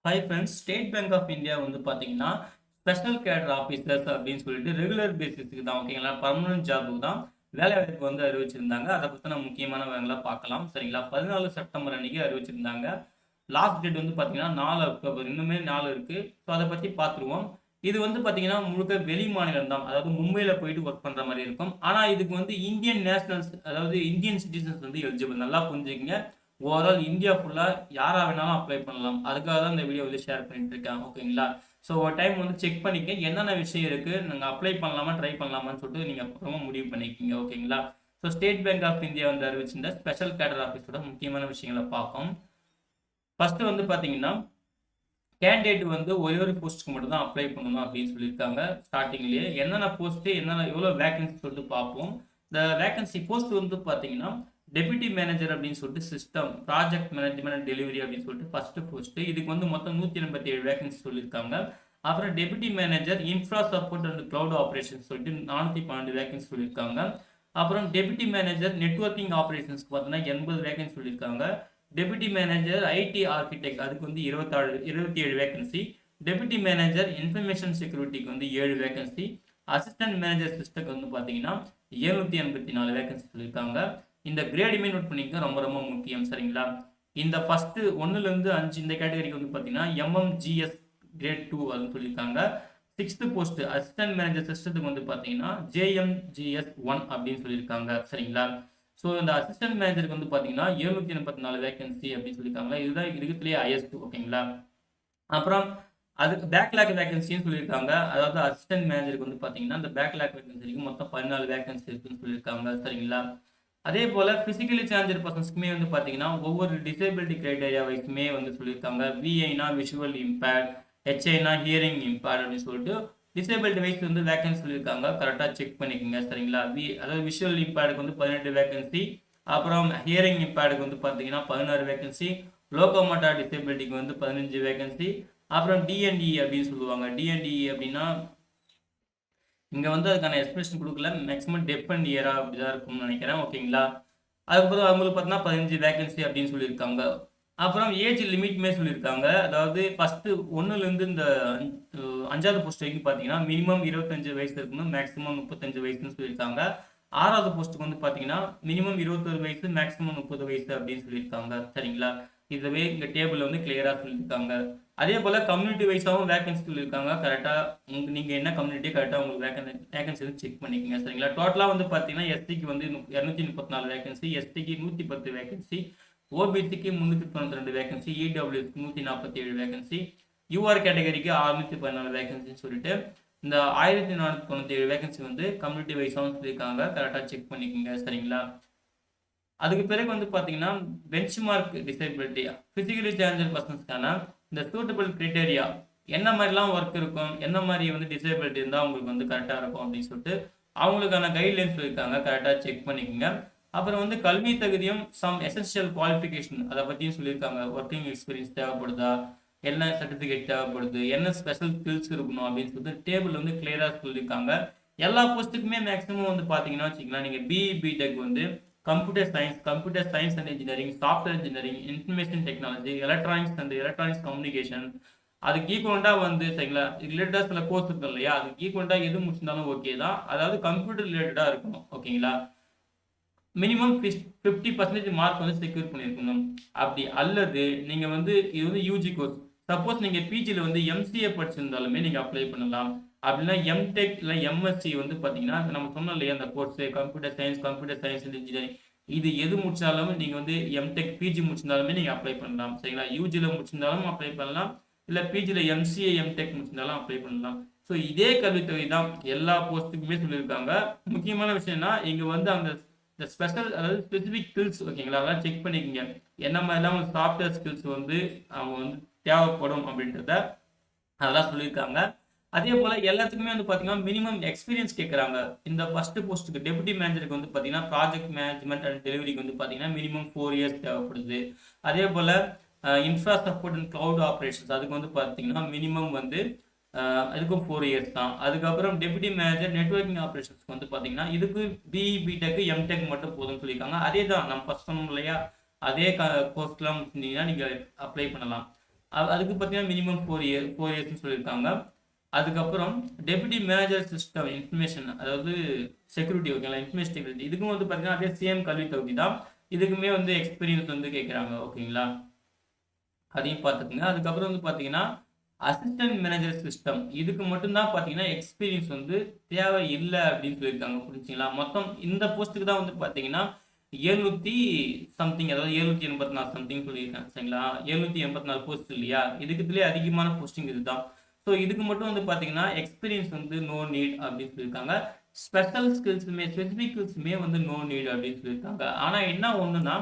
Hi friends, state bank of India வந்து பார்த்தீங்கன்னா, special கேடர் officers அப்படின்னு சொல்லிட்டு ரெகுலர் பேசிஸ்க்கு தான் ஓகேங்களா, பர்மனன்ட் ஜாபுக்கு தான் வேலைவாய்ப்பு வந்து அறிவிச்சிருந்தாங்க. அதை பற்றின முக்கியமான விவரங்களை பார்க்கலாம் சரிங்களா. 14 செப்டம்பர் அன்னைக்கு அறிவிச்சிருந்தாங்க. லாஸ்ட் டேட் வந்து பார்த்தீங்கன்னா 4 அக்டோபர், இன்னுமே 4 இருக்கு. ஸோ அதை பற்றி பார்த்துருவோம். இது வந்து பார்த்தீங்கன்னா முழுக்க வெளி மாநிலம் தான், அதாவது மும்பையில் போயிட்டு ஒர்க் பண்ணுற மாதிரி இருக்கும். ஆனால் இதுக்கு வந்து இந்தியன் நேஷனல்ஸ், அதாவது இந்தியன் சிட்டிசன்ஸ் வந்து எலிஜிபிள். நல்லா புரிஞ்சுக்கங்க. ஓவரால் இந்தியா ஃபுல்லாக யாராக வேணாலும் அப்ளை பண்ணலாம். அதுக்காக தான் இந்த வீடியோ வந்து ஷேர் பண்ணிட்டு இருக்கேன் ஓகேங்களா. ஸோ ஒரு டைம் வந்து செக் பண்ணிக்க என்னென்ன விஷயம் இருக்குது, நாங்கள் அப்ளை பண்ணலாமா ட்ரை பண்ணலாமான்னு சொல்லிட்டு நீங்கள் அப்புறமா முடிவு பண்ணிக்கிங்க ஓகேங்களா. So state bank of India வந்து அறிவிச்சிருந்த ஸ்பெஷல் கேடர் ஆஃபீஸோட முக்கியமான விஷயங்களை பார்ப்போம். ஃபர்ஸ்ட் வந்து பார்த்தீங்கன்னா, கேண்டிடேட் வந்து ஒரே ஒரு போஸ்ட்டுக்கு மட்டும் தான் அப்ளை பண்ணணும் அப்படின்னு சொல்லியிருக்காங்க. ஸ்டார்டிங்லேயே என்னென்ன போஸ்ட்டு, என்னென்ன எவ்வளோ வேகன்சி சொல்லிட்டு பார்ப்போம். இந்த வேகன்சி போஸ்ட் வந்து பார்த்தீங்கன்னா, டெபுட்டி மேனேஜர் அப்படின்னு சொல்லிட்டு system project management and delivery அப்படின்னு சொல்லிட்டு ஃபர்ஸ்ட் போஸ்ட். இதுக்கு வந்து மொத்தம் 187 வேகன்சி சொல்லியிருக்காங்க. அப்புறம் deputy manager infra support and cloud operations சொல்லிட்டு 412 வேகன்சி சொல்லியிருக்காங்க. அப்புறம் டெபுட்டி மேனேஜர் நெட்வொர்க்கிங் ஆப்ரேஷன்ஸ்க்கு பார்த்தீங்கன்னா 80 வேகன்சி சொல்லியிருக்காங்க. டெபுட்டி மேனேஜர் ஐடி ஆர்கிடெக்ட் அதுக்கு வந்து 27 வேகன்சி. டெபுட்டி மேனேஜர் இன்ஃபர்மேஷன் செக்யூரிட்டிக்கு வந்து 7 வேகன்சி. அசிஸ்டன்ட் மேனேஜர் சிஸ்டத்துக்கு வந்து பார்த்தீங்கன்னா 784 வேகன்சி சொல்லியிருக்காங்க. இந்த கிரேடுமே நோட் பண்ணிக்க, ரொம்ப ரொம்ப முக்கியம் சரிங்களா. இந்த ஃபர்ஸ்ட் 1லேருந்து 5 இந்த கேட்டகரிக்கு வந்து பார்த்தீங்கன்னா MMGS கிரேட் 2 அப்படின்னு சொல்லியிருக்காங்க. 6th போஸ்ட் அசிஸ்டன்ட் மேனேஜர் சிஸ்டத்துக்கு வந்து பார்த்தீங்கன்னா JMGS 1 அப்படின்னு சொல்லியிருக்காங்க சரிங்களா. ஸோ இந்த அசிஸ்டன்ட் மேனேஜருக்கு வந்து பார்த்தீங்கன்னா 784 வேகன்சி அப்படின்னு சொல்லியிருக்காங்க. இதுதான் இருக்கிறதுலேயே ஹையஸ்ட் ஓகேங்களா. அப்புறம் அதுக்கு பேக்லாக் வேகன்சின்னு சொல்லியிருக்காங்க. அதாவது அசிஸ்டன்ட் மேனேஜருக்கு வந்து பார்த்தீங்கன்னா இந்த பேக்லாக் வேகன்சிக்கு மொத்தம் 14 வேகன்சி இருக்குன்னு சொல்லியிருக்காங்க சரிங்களா. அதே போல் ஃபிசிக்கலி சேலஞ்சர் பர்சன்ஸ்க்குமே வந்து பார்த்தீங்கன்னா ஒவ்வொரு டிசேபிலிட்டி கிரைட்டேரியா வைக்குமே வந்து சொல்லியிருக்காங்க. விஐனா விஷுவல் இம்பேர்ட், ஹெச்ஐனா ஹியரிங் இம்பேர்ட் அப்படின்னு சொல்லிட்டு டிசேபிலிட்டி வைஸ் வந்து வேகன்சி சொல்லியிருக்காங்க. கரெக்டாக செக் பண்ணிக்கோங்க சரிங்களா. அதாவது விஷுவல் இம்பேர்டுக்கு வந்து 18 வேகன்சி. அப்புறம் ஹியரிங் இம்பேர்டுக்கு வந்து பார்த்தீங்கன்னா 16 வேகன்சி. லோகோமோட்டா டிசேபிலிட்டிக்கு வந்து 15 வேகன்சி. அப்புறம் டிஎன்டி அப்படின்னு சொல்லுவாங்க. டிஎன்டி அப்படின்னா இங்கே வந்து அதுக்கான எக்ஸ்பிரஷன் கொடுக்கல. மேக்ஸிமம் டெப் அண்ட் இயரா அப்படிதான் இருக்கும்னு நினைக்கிறேன் ஓகேங்களா. அதுக்கப்புறம் அவங்களுக்கு பார்த்தீங்கன்னா 15 வேகன்சி அப்படின்னு சொல்லியிருக்காங்க. அப்புறம் ஏஜ் லிமிட்மே சொல்லியிருக்காங்க. அதாவது ஃபஸ்ட்டு 1லேருந்து இந்த 5வது போஸ்ட் வரைக்கும் பார்த்தீங்கன்னா மினிமம் 25 வயசு இருக்கணும், மேக்ஸிமம் 35 வயசுன்னு சொல்லியிருக்காங்க. 6வது போஸ்ட்டுக்கு வந்து பார்த்தீங்கன்னா மினிமம் 21 வயசு, மேக்ஸிமம் 30 வயசு அப்படின்னு சொல்லியிருக்காங்க சரிங்களா. இதுவே இங்கே டேபிளில் வந்து கிளியராக சொல்லியிருக்காங்க. அதே போல் கம்யூனிட்டி வைஸாகவும் வேகன்சி சொல்லியிருக்காங்க. கரெக்டாக நீங்கள் என்ன கம்யூனிட்டி கரெக்டாக உங்களுக்கு வேகன்சி வந்து செக் பண்ணிக்கோங்க சரிங்களா. டோட்டலாக வந்து பார்த்தீங்கன்னா எஸ்டிக்கு வந்து 234 வேகன்சி, எஸ்டிக்கு 110 வேகன்சி, ஓபிசிக்கு 392 வேகன்சி, இடபிள்யூஎஸ்க்கு 147 வேகன்சி, யூஆர் கேட்டகரிக்கு 614 வேகன்சின்னு சொல்லிட்டு இந்த 1497 வேகன்சி வந்து கம்யூனிட்டி வைஸாகவும் சொல்லியிருக்காங்க. கரெக்டாக செக் பண்ணிக்கோங்க சரிங்களா. அதுக்கு பிறகு வந்து பார்த்தீங்கன்னா benchmark disability physically challenged பர்சன்ஸ்க்கான இந்த சூட்டபிள் கிரைட்டேரியா என்ன மாதிரிலாம் ஒர்க் இருக்கும், என்ன மாதிரி வந்து டிசேபிலிட்டி இருந்தால் அவங்களுக்கு வந்து கரெக்டாக இருக்கும் அப்படின்னு சொல்லிட்டு அவங்களுக்கான கைட்லைன்ஸ் சொல்லியிருக்காங்க. கரெக்டாக செக் பண்ணிக்கோங்க. அப்புறம் வந்து கல்வி தகுதியும் சம் எசென்ஷியல் குவாலிஃபிகேஷன் அதை பற்றியும் சொல்லியிருக்காங்க. ஒர்க்கிங் எக்ஸ்பீரியன்ஸ் தேவைப்படுதா, என்ன சர்டிஃபிகேட் தேவைப்படுது, என்ன ஸ்பெஷல் ஸ்கில்ஸ் இருக்கணும் அப்படின்னு சொல்லிட்டு டேபிள் வந்து கிளியராக சொல்லியிருக்காங்க. எல்லா போஸ்ட்டுக்குமே மேக்ஸிமம் வந்து பார்த்தீங்கன்னா வச்சுக்கலாம், நீங்கள் பிஇ பிடெக் வந்து computer science and engineering, software engineering, information technology, electronics and electronics communication, அதுக்கு ஈக்குவலாக வந்து சரிங்களா ரிலேட்டடாக சில கோர்ஸ் இருக்கும் இல்லையா, அதுக்கு ஈக்குவலாக எது முடிச்சிருந்தாலும் ஓகே தான். அதாவது கம்ப்யூட்டர் ரிலேட்டடாக இருக்கணும் ஓகேங்களா. மினிமம் 50% மார்க் வந்து செக்யூர் பண்ணியிருக்கணும். அப்படி அல்லது நீங்கள் வந்து இது வந்து யூஜி கோர்ஸ், சப்போஸ் நீங்கள் பிஜியில் வந்து எம்சிஏ படிச்சிருந்தாலுமே நீங்கள் அப்ளை பண்ணலாம். அப்படின்னா எம்டெக் இல்லை எம்எஸ்சி வந்து பார்த்தீங்கன்னா நம்ம சொன்னோம் இல்லையா அந்த course computer science and engineering, இது எது முடிச்சாலும் நீங்கள் வந்து எம்டெக் பிஜி முடிச்சிருந்தாலுமே நீங்கள் அப்ளை பண்ணலாம் சரிங்களா. யூஜியில் முடிச்சிருந்தாலும் அப்ளை பண்ணலாம், இல்லை பிஜியில் எம்சிஏ எம்டெக் முடிச்சிருந்தாலும் அப்ளை பண்ணலாம். ஸோ இதே கல்வித்தொகை தான் எல்லா போஸ்ட்டுக்குமே சொல்லியிருக்காங்க. முக்கியமான விஷயம்னா இங்கே வந்து அந்த இந்த ஸ்பெஷல் அதாவது ஸ்பெசிஃபிக் ஸ்கில்ஸ் ஓகேங்களா, அதெல்லாம் செக் பண்ணிக்கோங்க. என்ன மாதிரிலாம் சாஃப்ட்வேர் ஸ்கில்ஸ் வந்து அவங்க வந்து தேவைப்படும் அப்படின்றத அதெல்லாம் சொல்லியிருக்காங்க. அதே போல் எல்லாத்துக்குமே வந்து பார்த்தீங்கன்னா மினிமம் எக்ஸ்பீரியன்ஸ் கேட்குறாங்க. இந்த ஃபர்ஸ்ட் போஸ்ட்டுக்கு டெபுட்டி மேனேஜருக்கு வந்து பார்த்தீங்கன்னா ப்ராஜெக்ட் மேனேஜ்மெண்ட் அண்ட் டெலிவரிக்கு வந்து பார்த்தீங்கன்னா மினிமம் 4 இயர்ஸ் தேவைப்படுது. அதே போல் infra support and cloud operations அதுக்கு வந்து பார்த்தீங்கன்னா மினிமம் வந்து அதுக்கும் 4 இயர்ஸ் தான். அதுக்கப்புறம் டெபுட்டி மேனேஜர் நெட்வொர்க்கிங் ஆப்ரேஷன்ஸ்க்கு வந்து பார்த்தீங்கன்னா இதுக்கு பிஇ பிடெக் எம்டெக் மட்டும் போதும்னு சொல்லியிருக்காங்க. அதே தான் நம்ம ஃபர்ஸ்ட் சொன்னோம் இல்லையா, அதே கோர்ஸ்லாம் முடிச்சிருந்தீங்கன்னா நீங்கள் அப்ளை பண்ணலாம். அதுக்கு பார்த்தீங்கன்னா மினிமம் 4 இயர்ஸ்னு சொல்லியிருக்காங்க. அதுக்கப்புறம் டெப்யூட்டி மேனேஜர் சிஸ்டம் இன்ஃபர்மேஷன், அதாவது செக்யூரிட்டி, ஓகேங்களா, இன்ஃபர்மேஷன் செக்யூரிட்டி, இதுக்கும் வந்து பார்த்தீங்கன்னா அதே சேம் கல்வி தகுதி தான். இதுக்குமே வந்து எக்ஸ்பீரியன்ஸ் வந்து கேட்குறாங்க, ஓகேங்களா, அதையும் பார்த்துக்குங்க. அதுக்கப்புறம் வந்து பார்த்தீங்கன்னா அசிஸ்டன்ட் மேனேஜர் சிஸ்டம், இதுக்கு மட்டும்தான் பார்த்தீங்கன்னா எக்ஸ்பீரியன்ஸ் வந்து தேவை இல்லை அப்படின்னு சொல்லியிருக்காங்க, புரிஞ்சுங்களா. மொத்தம் இந்த போஸ்ட்டுக்கு தான் வந்து பார்த்தீங்கன்னா 700 சம்திங், அதாவது 784 சம்திங் சொல்லியிருக்காங்க, சரிங்களா. 784 போஸ்ட் இல்லையா, இதுக்குதுலேயே அதிகமான போஸ்டிங் இதுதான். ஸோ இதுக்கு மட்டும் வந்து பார்த்தீங்கன்னா எக்ஸ்பீரியன்ஸ் வந்து நோ நீட் அப்படின்னு சொல்லியிருக்காங்க. ஸ்பெசிஃபிக் ஸ்கில்ஸுமே வந்து நோ நீட் அப்படின்னு சொல்லியிருக்காங்க. ஆனால் என்ன ஒன்றுனா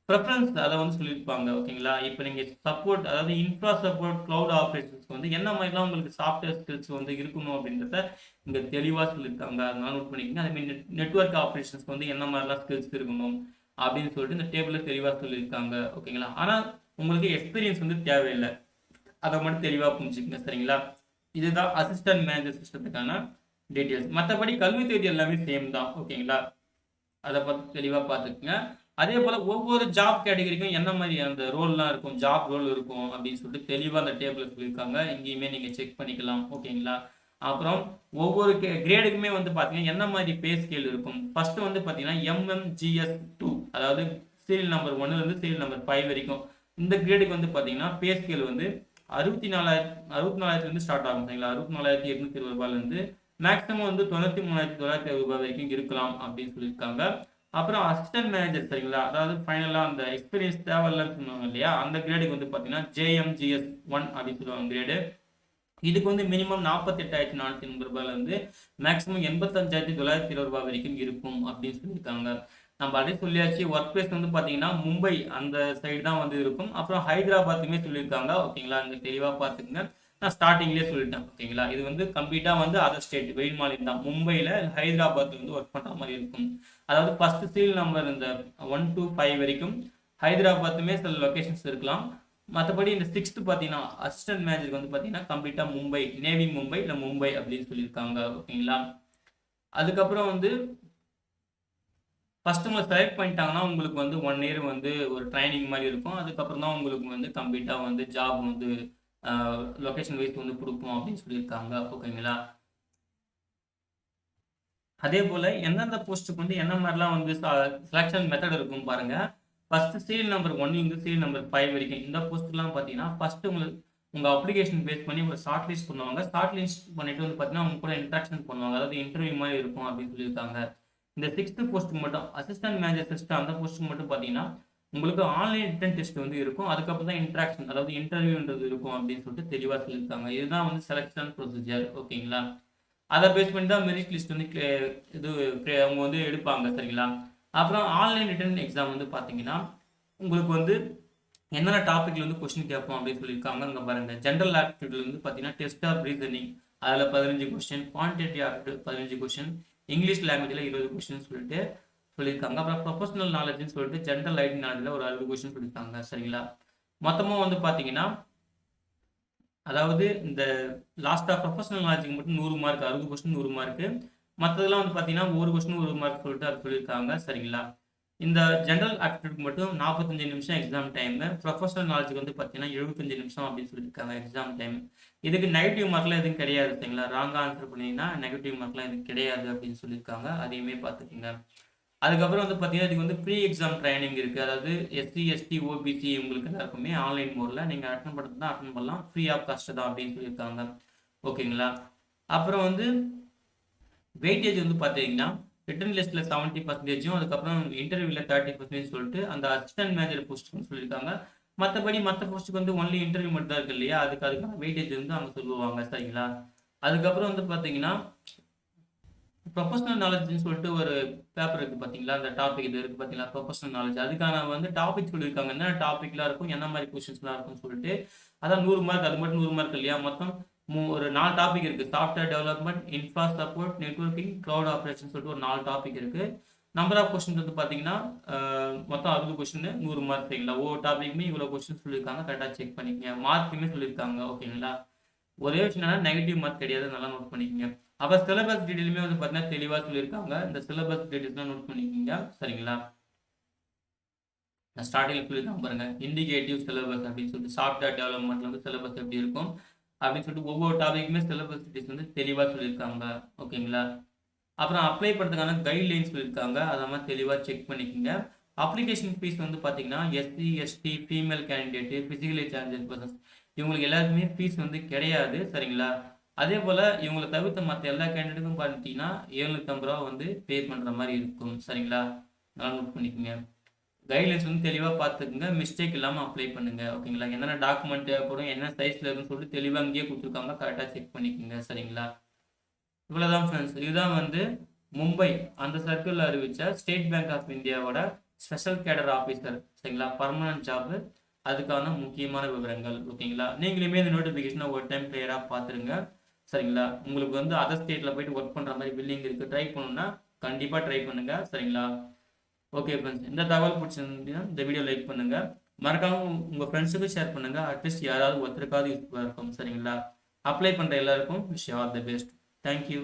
ப்ரெஃபரன்ஸ் அதை வந்து சொல்லியிருப்பாங்க, ஓகேங்களா. இப்போ நீங்கள் சப்போர்ட், அதாவது இன்ஃப்ரா சப்போர்ட் கிளவுட் ஆப்ரேஷன்ஸ்க்கு வந்து என்ன மாதிரிலாம் உங்களுக்கு சாஃப்ட்வேர் ஸ்கில்ஸ் வந்து இருக்கணும் அப்படின்றத இங்கே தெளிவாக சொல்லியிருக்காங்க. அதனால நோட் பண்ணிக்கோங்க. அதேமாதிரி நெட்வொர்க் ஆப்ரேஷன்ஸ்க்கு வந்து என்ன மாதிரிலாம் ஸ்கில்ஸ் இருக்கணும் அப்படின்னு சொல்லிட்டு இந்த டேபிளில் தெளிவாக சொல்லியிருக்காங்க, ஓகேங்களா. ஆனால் உங்களுக்கு எக்ஸ்பீரியன்ஸ் வந்து தேவையில்லை, அதை மட்டும் தெளிவாக புரிஞ்சுக்கங்க, சரிங்களா. இதுதான் அசிஸ்டன்ட் மேனேஜர் சிஸ்டத்துக்கான டீட்டெயில்ஸ். மற்றபடி கல்வி தேதி எல்லாமே சேம் தான், ஓகேங்களா. அதை பார்த்து தெளிவாக பார்த்துக்குங்க. அதே போல் ஒவ்வொரு ஜாப் கேட்டகரிக்கும் என்ன மாதிரி அந்த ரோல்லாம் இருக்கும், ஜாப் ரோல் இருக்கும் அப்படின்னு சொல்லிட்டு தெளிவாக அந்த டேபிளில் சொல்லியிருக்காங்க. இங்கேயுமே நீங்கள் செக் பண்ணிக்கலாம், ஓகேங்களா. அப்புறம் ஒவ்வொரு கிரேடுக்குமே வந்து பார்த்தீங்கன்னா என்ன மாதிரி பே ஸ்கேல் இருக்கும். ஃபர்ஸ்ட் வந்து பார்த்தீங்கன்னா MMGS2, அதாவது சீரியல் நம்பர் 1லேருந்து சீரியல் நம்பர் 5 வரைக்கும். இந்த கிரேடுக்கு வந்து பார்த்தீங்கன்னா பே ஸ்கேல் வந்து 64,000 ஸ்டார்ட் ஆகும், சரிங்களா. 64,820 ரூபாயிலேருந்து மேக்ஸிமம் வந்து 93,960 ரூபாய் வரைக்கும் இருக்கலாம் அப்படின்னு சொல்லியிருக்காங்க. அப்புறம் அசிஸ்டன்ட் மேனேஜர், சரிங்களா, அதாவது ஃபைனலாக அந்த எக்ஸ்பீரியன்ஸ் தேவையில்லைன்னு சொன்னாங்க இல்லையா, அந்த கிரேடுக்கு வந்து பார்த்தீங்கன்னா JMGS1 அப்படின்னு சொல்லுவாங்க கிரேடு. இதுக்கு வந்து மினிமம் 48,480 ரூபாயிலேருந்து மேக்ஸிமம் 85,920 ரூபாய் வரைக்கும் இருக்கும் அப்படின்னு சொல்லியிருக்காங்க. நம்ம அதே சொல்லியாச்சு. ஒர்க் பிளேஸ் வந்து பார்த்தீங்கன்னா மும்பை அந்த சைடு தான் வந்து இருக்கும். அப்புறம் ஹைதராபாத்துமே சொல்லியிருக்காங்க, ஓகேங்களா. இங்கே தெளிவாக பார்த்துக்குங்க. நான் ஸ்டார்டிங்லேயே சொல்லிட்டேன், ஓகேங்களா. இது வந்து கம்ப்ளீட்டாக வந்து அதர் ஸ்டேட், வெளி மாநிலம் தான். மும்பையில் ஹைதராபாத் வந்து ஒர்க் பண்ணுற மாதிரி இருக்கும். அதாவது ஃபர்ஸ்ட் சீரியல் நம்பர் இந்த 1 to 5 வரைக்கும் ஹைதராபாத்துமே சில லொக்கேஷன்ஸ் இருக்கலாம். மற்றபடி இந்த 6th பார்த்தீங்கன்னா அசிஸ்டன்ட் மேனேஜருக்கு வந்து பார்த்தீங்கன்னா கம்ப்ளீட்டாக மும்பை, நேவி மும்பை இல்லை மும்பை அப்படின்னு சொல்லியிருக்காங்க, ஓகேங்களா. அதுக்கப்புறம் வந்து ஃபர்ஸ்ட் உங்களை செலக்ட் பண்ணிட்டாங்கன்னா உங்களுக்கு வந்து 1 இயர் வந்து ஒரு ட்ரைனிங் மாதிரி இருக்கும். அதுக்கப்புறம் தான் உங்களுக்கு வந்து கம்ப்ளீட்டாக வந்து ஜாப் வந்து லொக்கேஷன் வைஸ் வந்து கொடுப்போம் அப்படின்னு சொல்லியிருக்காங்க, ஓகேங்களா. அதே போல் எந்தெந்த போஸ்ட்டுக்கு வந்து என்ன மாதிரிலாம் வந்து செலெக்ஷன் மெத்தட் இருக்கும் பாருங்க. First serial number 1 serial number 5 வரைக்கும் இந்த போஸ்ட்டுலாம் பார்த்தீங்கன்னா ஃபர்ஸ்ட் உங்களுக்கு உங்கள் அப்ளிகேஷன் பேஸ் பண்ணி ஒரு ஷார்ட் லிஸ்ட் பண்ணுவாங்க. ஷார்ட் லிஸ்ட் பண்ணிட்டு வந்து பார்த்தீங்கன்னா அவங்க கூட இன்ட்ராக்ஷன் பண்ணுவாங்க, அதாவது இன்டர்வியூ மாதிரி இருக்கும் அப்படின்னு சொல்லியிருக்காங்க. இந்த 6th போஸ்ட்டுக்கு மட்டும் அசிஸ்டன்ட் மேனேஜர் சிஸ்டம், அந்த போஸ்ட்டுக்கு மட்டும் பார்த்தீங்கன்னா உங்களுக்கு ஆன்லைன் ரிட்டன் டெஸ்ட் வந்து இருக்கும். அதுக்கப்புறம் தான் இன்ட்ராக்ஷன், அதாவது இன்டர்வியூன்றது இருக்கும் அப்படின்னு சொல்லிட்டு தெளிவாக சொல்லியிருக்காங்க. இதுதான் வந்து செலெக்ஷன் ப்ரொசீஜர், ஓகேங்களா. அதை பேஸ் பண்ணி தான் மெரிட் லிஸ்ட் வந்து அவங்க வந்து எடுப்பாங்க, சரிங்களா. அப்புறம் ஆன்லைன் ரிட்டன் எக்ஸாம் வந்து பார்த்தீங்கன்னா உங்களுக்கு வந்து என்னென்ன டாப்பிக்ல வந்து கொஸ்டின் கேட்போம் அப்படின்னு சொல்லியிருக்காங்க. அங்கே பாருங்க, ஜென்ரல் ஆப்டிடியூட்ல வந்து பார்த்தீங்கன்னா டெஸ்ட் ஆஃப் ரீசனிங், அதில் 15 question, quantity aptitude 15 question, English லாங்குவேஜில் 20 கொஸ்டின் சொல்லிட்டு சொல்லியிருக்காங்க. அப்புறம் ப்ரொஃபஷனல் நாலேஜ்னு சொல்லிட்டு ஜென்ரல் ஐடி நாலேஜில் ஒரு 60 கொஸ்டின் சொல்லியிருக்காங்க, சரிங்களா. மொத்தமாக வந்து பார்த்தீங்கன்னா அதாவது இந்த லாஸ்ட்டாக ப்ரொஃபஷனல் நாலேஜுக்கு மட்டும் 100 மார்க், 60 கொஸ்டின் 100 மார்க்கு. மற்றதெல்லாம் வந்து பார்த்தீங்கன்னா ஒரு கொஸ்டின் 1 மார்க் சொல்லிட்டு அது சொல்லியிருக்காங்க, சரிங்களா. இந்த ஜென்ரல் ஆப்டிடியூட் மட்டும் 45 நிமிஷம் எக்ஸாம் டைமு. ப்ரொஃபஷனல் நாலேஜுக்கு வந்து பார்த்தீங்கன்னா 75 நிமிஷம் அப்படின்னு சொல்லியிருக்காங்க எக்ஸாம் டைம். இதுக்கு நெகட்டிவ் மார்க்லாம் எதுவும் கிடையாது, சரிங்களா. ராங்காக ஆன்சர் பண்ணிங்கன்னா நெகட்டிவ் மார்க்லாம் எதுவும் கிடையாது அப்படின்னு சொல்லியிருக்காங்க, அதையுமே பார்த்துக்கோங்க. அதுக்கப்புறம் வந்து பார்த்தீங்கன்னா இதுக்கு வந்து ப்ரீ எக்ஸாம் ட்ரைனிங் இருக்குது. அதாவது SC ST OBC உங்களுக்கு எல்லாருக்குமே ஆன்லைன் மோடில் நீங்கள் அட்டன் பண்ணுறது தான் அட்டன் பண்ணலாம், ஃப்ரீ ஆஃப் காஸ்ட் தான் அப்படின்னு சொல்லியிருக்காங்க, ஓகேங்களா. அப்புறம் வந்து வெயிட்டேஜ் வந்து பார்த்தீங்கன்னா ரிட்டன் லிஸ்ட்டில் 70%, அதுக்கப்புறம் இன்டர்வியூவில் 30% சொல்லிட்டு அந்த அசிஸ்டன்ட் மேனேஜர் போஸ்ட்டுன்னு சொல்லியிருக்காங்க. மற்றபடி மற்ற போஸ்ட்டுக்கு வந்து ஒன்லி இன்டர்வியூ மட்டும் தான் இருக்கு இல்லையா, அதுக்கான வெயிட்டேஜ் வந்து அவங்க சொல்லுவாங்க, சரிங்களா. அதுக்கப்புறம் வந்து பார்த்தீங்கன்னா ப்ரொஃபஷனல் நாலேஜ்னு சொல்லிட்டு ஒரு பேப்பர் இருக்குது பார்த்தீங்களா, அந்த டாபிக் இது இருக்குது பார்த்தீங்களா, ப்ரொஃபஷனல் நாலேஜ். அதுக்கான வந்து டாபிக் சொல்லியிருக்காங்க, என்ன டாபிக்லாம் இருக்கும், என்ன மாதிரி கொஸ்டின்ஸ்லாம் இருக்கும்னு சொல்லிட்டு. அதான் 100 மார்க், அது மட்டும் 100 மார்க் இல்லையா. மொத்தம் ஒரு 4 டாபிக் இருக்குது. Software development, infra support, networking, cloud operation சொல்லிட்டு ஒரு 4 டாபிக் இருக்குது. நம்பர் ஆஃப் கொஸ்டின்ஸ் வந்து பார்த்தீங்கன்னா மொத்தம் 60 கொஸ்டின் 100 மார்க், சரிங்களா. ஒவ்வொரு டாபிக்குமே இவ்வளோ கொஸ்டின் சொல்லியிருக்காங்க, கரெக்டாக செக் பண்ணிக்கங்க. மார்க்குமே சொல்லியிருக்காங்க, ஓகேங்களா. ஒரே விஷயம் என்னன்னா நெகட்டிவ் மார்க் கிடையாது, நல்லா நோட் பண்ணிக்கங்க. அப்போ சிலபஸ் டீட்டெயிலுமே வந்து பார்த்தீங்கன்னா தெளிவாக சொல்லியிருக்காங்க. இந்த சிலபஸ் டீட்டெயில்ஸ்லாம் நோட் பண்ணிக்கோங்க, சரிங்களா. நான் ஸ்டார்டிங்ல சொல்லியிருந்தேன் பாருங்க, இண்டிகேட்டிவ் சிலபஸ் அப்படின்னு சொல்லிட்டு சாஃப்ட்வேர் டெவலப்மெண்ட்ல வந்து சிலபஸ் எப்படி இருக்கும் அப்படின்னு சொல்லிட்டு ஒவ்வொரு டாபிக்குமே சிலபஸ் டீச்சர்ஸ் வந்து தெளிவாக சொல்லியிருக்காங்க. ஓகேங்களா? அப்புறம் அப்ளை பண்ணுறதுக்கான கைட்லைன்ஸ் சொல்லியிருக்காங்க. அதை மாதிரி தெளிவாக செக் பண்ணிக்கோங்க. அப்ளிகேஷன் ஃபீஸ் வந்து பார்த்தீங்கன்னா SC, ST, female candidate, physically challenged persons இவங்களுக்கு எல்லாருக்குமே ஃபீஸ் வந்து கிடையாது. சரிங்களா? அதே போல் இவங்களை தவிர்த்த மற்ற எல்லா கேண்டிடேட்டுக்கும் பார்த்தீங்கன்னா ரூ. 750 வந்து பே பண்ணுற மாதிரி இருக்கும். சரிங்களா? நல்லா நோட் பண்ணிக்கோங்க. கைட்லைன்ஸ் வந்து தெளிவாக பார்த்துக்குங்க. மிஸ்டேக் இல்லாமல் அப்ளை பண்ணுங்க. ஓகேங்களா? என்னென்ன டாக்குமெண்ட் தேவைப்படும், என்ன சைஸில் இருக்குன்னு சொல்லிட்டு தெளிவாக அங்கேயே கொடுத்துருக்காங்க. கரெக்டாக செக் பண்ணிக்கோங்க. சரிங்களா? இவ்வளோதான் ஃப்ரெண்ட்ஸ். இதுதான் வந்து மும்பை அந்த சர்க்கிளில் அறிவித்த ஸ்டேட் பேங்க் ஆஃப் இந்தியாவோட ஸ்பெஷல் கேடர் ஆஃபீஸர், சரிங்களா, பர்மனன்ட் ஜாப், அதுக்கான முக்கியமான விவரங்கள். ஓகேங்களா? நீங்களுமே இந்த நோட்டிஃபிகேஷனை ஒரு டைம் கிளியராக பார்த்துருங்க. சரிங்களா? உங்களுக்கு வந்து அதர் ஸ்டேட்டில் போயிட்டு ஒர்க் பண்ணுற மாதிரி பில்லிங் இருக்குது, ட்ரை பண்ணணும்னா கண்டிப்பாக ட்ரை பண்ணுங்கள். சரிங்களா? ஓகே ஃப்ரெண்ட்ஸ், இந்த தகவல் பிடிச்சிருந்தீங்கன்னா இந்த வீடியோ லைக் பண்ணுங்கள். மறக்காமல் உங்கள் ஃப்ரெண்ட்ஸுக்கும் ஷேர் பண்ணுங்கள். அட்லீஸ்ட் யாராவது ஒருத்தருக்காவது யூஸ்ஃபுல்லாக இருக்கும். சரிங்களா? அப்ளை பண்ணுற எல்லாருக்கும் wish all the best. Thank you.